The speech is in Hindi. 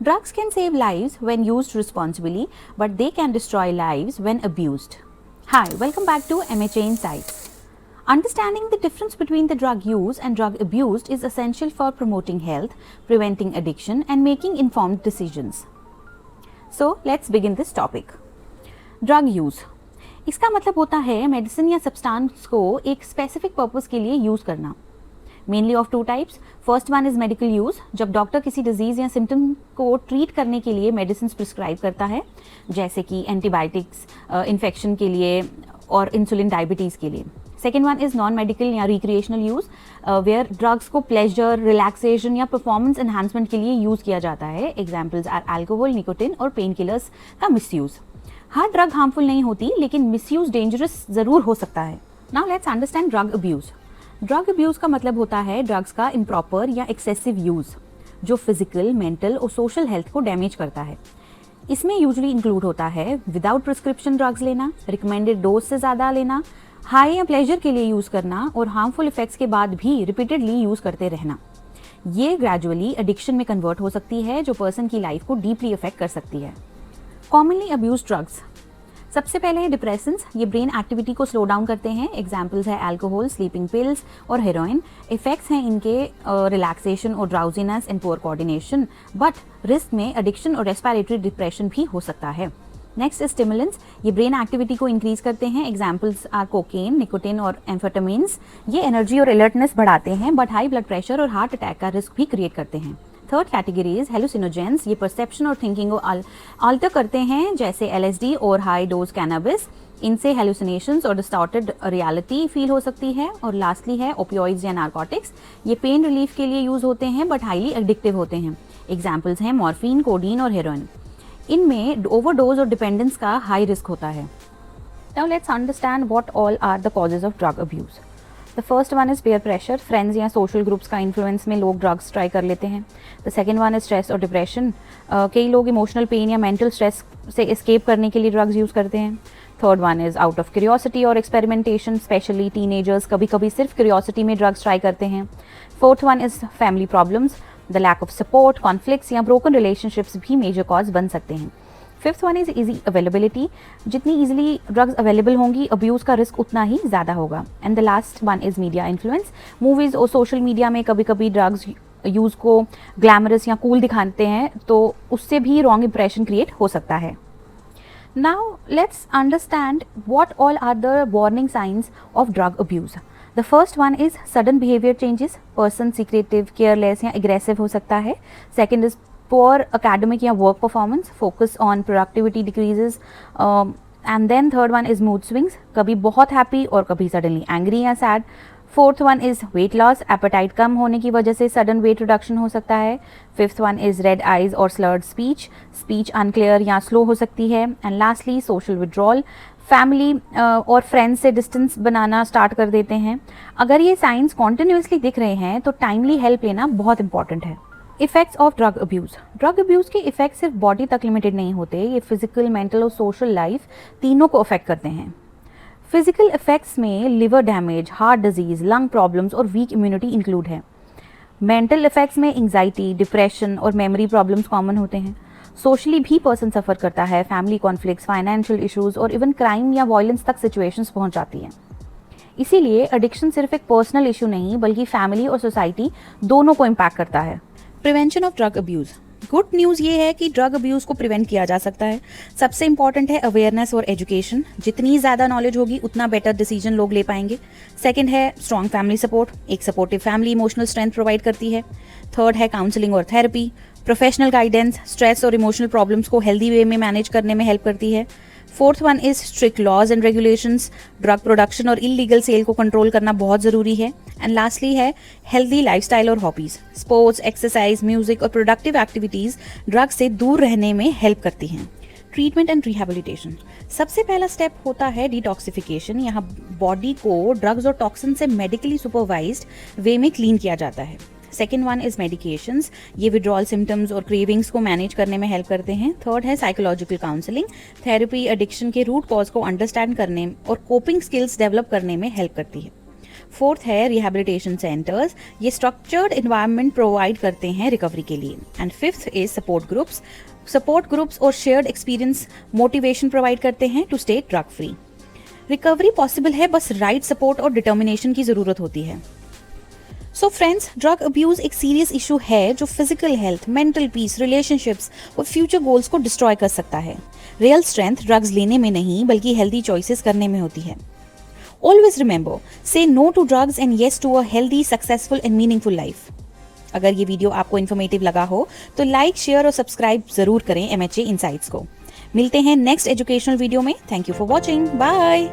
Drugs can save lives when used responsibly, but they can destroy lives when abused. Hi, welcome back to MHA Insights. Understanding the difference between the drug use and drug abuse is essential for promoting health, preventing addiction, and making informed decisions. So, let's begin this topic. Drug use. इसका मतलब होता है मेडिसिन या सब्सटेंस को एक स्पेसिफिक पर्पस के लिए यूज करना. Mainly of two types. First one is medical use, जब डॉक्टर किसी डिजीज या सिम्टम को ट्रीट करने के लिए मेडिसिन प्रिस्क्राइब करता है, जैसे कि एंटीबायोटिक्स इन्फेक्शन के लिए और इंसुलिन डायबिटीज के लिए. Second one is non medical या रिक्रिएशनल यूज, वेयर ड्रग्स को प्लेजर, रिलैक्सेशन या परफॉर्मेंस एनहांसमेंट के लिए यूज किया जाता है. एग्जाम्पल्स आर अल्कोहल, निकोटिन और पेन किलर्स का मिसयूज. हर ड्रग हार्मफुल नहीं होती, लेकिन मिसयूज डेंजरस जरूर हो सकता है. Now let's understand drug abuse. Drug abuse का मतलब होता है ड्रग्स का इम्प्रॉपर या एक्सेसिव यूज, जो फिजिकल, मेंटल और सोशल हेल्थ को डैमेज करता है. इसमें यूजुअली इंक्लूड होता है विदाउट प्रिस्क्रिप्शन ड्रग्स लेना, रिकमेंडेड डोज से ज़्यादा लेना, हाई या प्लेजर के लिए यूज़ करना और हार्मफुल इफेक्ट्स के बाद भी रिपीटेडली यूज़ करते रहना. ये ग्रेजुअली एडिक्शन में कन्वर्ट हो सकती है, जो पर्सन की लाइफ को डीपली अफेक्ट कर सकती है. Commonly abuse drugs. सबसे पहले है डिप्रेसेंट्स. ये ब्रेन एक्टिविटी को स्लो डाउन करते हैं. एग्जाम्पल्स है अल्कोहल, स्लीपिंग पिल्स और हेरोइन. इफेक्ट्स हैं इनके रिलैक्सेशन और drowsiness and poor coordination, but risk में एडिक्शन और रेस्पिरेटरी डिप्रेशन भी हो सकता है. Next is stimulants. ये ब्रेन एक्टिविटी को इंक्रीज करते हैं. एग्जाम्पल्स आर कोकेन, निकोटिन और एम्फेटामिन्स. ये एनर्जी और अलर्टनेस बढ़ाते हैं, बट हाई ब्लड प्रेशर और हार्ट अटैक का रिस्क भी क्रिएट करते हैं. Third category is hallucinogens. ये परसेप्शन और थिंकिंग को अल्टर करते हैं, जैसे LSD और हाई डोज कैनाबिस. इनसे हेलुसिनेशंस और डिस्टॉर्टेड रियलिटी फील हो सकती है. और लास्टली है ओपियोइड्स या नारकोटिक्स. ये पेन रिलीफ के लिए यूज होते हैं, बट हाईली एडिक्टिव होते हैं. एग्जाम्पल्स हैं मॉर्फिन, कोडीन और हेरोइन. इनमें ओवरडोज और डिपेंडेंस का हाई रिस्क होता है. Now let's understand what all are the causes of drug abuse. The first one is peer pressure. Friends या सोशल ग्रुप्स का इन्फ्लुएंस में लोग ड्रग्स ट्राई कर लेते हैं. The second one is stress और डिप्रेशन. कई लोग इमोशनल पेन या मेंटल स्ट्रेस से एस्केप करने के लिए ड्रग्स यूज करते हैं. Third one is out of curiosity और एक्सपेरिमेंटेशन. स्पेशली टीनेजर्स कभी कभी सिर्फ क्यूरियोसिटी में ड्रग्स ट्राई करते हैं. Fourth one is family problems. The lack of support, conflicts या ब्रोकन रिलेशनशिप्स भी मेजर कॉज बन सकते हैं. Fifth one is easy availability. जितनी ईजिली ड्रग्स अवेलेबल होंगी, अब्यूज़ का रिस्क उतना ही ज़्यादा होगा. And the last one is media influence. Movies और सोशल मीडिया में कभी कभी ड्रग्स यूज़ को ग्लैमरस या कूल दिखाते हैं, तो उससे भी रॉन्ग इंप्रेशन क्रिएट हो सकता है. Now let's understand what all are the warning signs of drug abuse. The first one is sudden behaviour changes. Person secretive, careless या एग्रेसिव हो सकता है. सेकेंड इज poor academic या work performance, focus on productivity decreases, and then third one is mood swings. कभी बहुत happy और कभी suddenly angry या sad. Fourth one is weight loss. appetite कम होने की वजह से sudden weight reduction हो सकता है. Fifth one is red eyes और slurred speech. speech unclear या slow हो सकती है. And lastly social withdrawal. Family और फ्रेंड्स से डिस्टेंस बनाना स्टार्ट कर देते हैं. अगर ये साइंस कॉन्टिन्यूसली दिख रहे हैं तो टाइमली हेल्प लेना बहुत इंपॉर्टेंट है. Effects of drug abuse. Drug abuse के इफेक्ट सिर्फ बॉडी तक लिमिटेड नहीं होते. ये फिजिकल, मेंटल और सोशल लाइफ तीनों को अफेक्ट करते हैं. फिजिकल इफेक्ट्स में liver damage, heart disease, lung problems और वीक इम्यूनिटी इंक्लूड है. मेंटल इफेक्ट्स में एंजाइटी, डिप्रेशन और मेमोरी प्रॉब्लम्स कॉमन होते हैं. सोशली भी पर्सन सफ़र करता है. फैमिली कॉन्फ्लिक्ट्स, फाइनेंशियल इश्यूज और इवन क्राइम या वायलेंस तक सिचुएशंस पहुंच जाती हैं. इसीलिए एडिक्शन सिर्फ एक पर्सनल इशू नहीं, बल्कि फैमिली और सोसाइटी दोनों को इम्पैक्ट करता है. Prevention of drug abuse. Good news ये है कि ड्रग अब्यूज़ को प्रिवेंट किया जा सकता है. सबसे इंपॉर्टेंट है अवेयरनेस और एजुकेशन. जितनी ज़्यादा नॉलेज होगी उतना बेटर डिसीजन लोग ले पाएंगे. सेकंड है स्ट्रॉन्ग फैमिली सपोर्ट. एक supportive family emotional strength provide करती है. थर्ड है काउंसलिंग और थेरेपी. प्रोफेशनल गाइडेंस स्ट्रेस और इमोशनल प्रॉब्लम्स को हेल्दी वे में मैनेज करने में हेल्प करती है. Fourth one is strict laws and regulations. Drug production और इलीगल सेल को कंट्रोल करना बहुत ज़रूरी है. एंड लास्टली है हेल्दी लाइफस्टाइल और हॉबीज. स्पोर्ट्स, एक्सरसाइज, म्यूजिक और प्रोडक्टिव एक्टिविटीज़ ड्रग से दूर रहने में हेल्प करती हैं. Treatment and rehabilitation. सबसे पहला स्टेप होता है डिटॉक्सिफिकेशन. यहाँ बॉडी को ड्रग्स और टॉक्सिन से मेडिकली सुपरवाइज्ड वे में क्लीन किया जाता है. Second one is medications. ये विड्रॉल सिम्टम्स और क्रेविंग्स को मैनेज करने में हेल्प करते हैं. थर्ड है साइकोलॉजिकल काउंसलिंग. थेरेपी एडिक्शन के रूट कॉज को अंडरस्टैंड करने और कोपिंग स्किल्स डेवलप करने में हेल्प करती है. फोर्थ है रिहैबिलिटेशन सेंटर्स, ये स्ट्रक्चर्ड इन्वायरमेंट प्रोवाइड करते हैं रिकवरी के लिए। And fifth is support groups और शेयर्ड एक्सपीरियंस मोटिवेशन प्रोवाइड करते हैं to stay drug free. Recovery possible है, बस राइट सपोर्ट और डिटर्मिनेशन की ज़रूरत होती है। सो फ्रेंड्स, ड्रग अब्यूज़ एक सीरियस इशू है जो physical health, mental peace, relationships और फ्यूचर गोल्स को डिस्ट्रॉय कर सकता है। रियल स्ट्रेंथ ड्रग्स लेने में नहीं बल्कि हेल्दी चॉइसेस करने में होती है। Always remember, say no to drugs and yes to a healthy, successful and meaningful life. अगर ये वीडियो आपको इन्फॉर्मेटिव लगा हो तो लाइक, शेयर और सब्सक्राइब जरूर करें MHA इनसाइट्स को। मिलते हैं नेक्स्ट एजुकेशनल वीडियो में। Thank you for watching. Bye.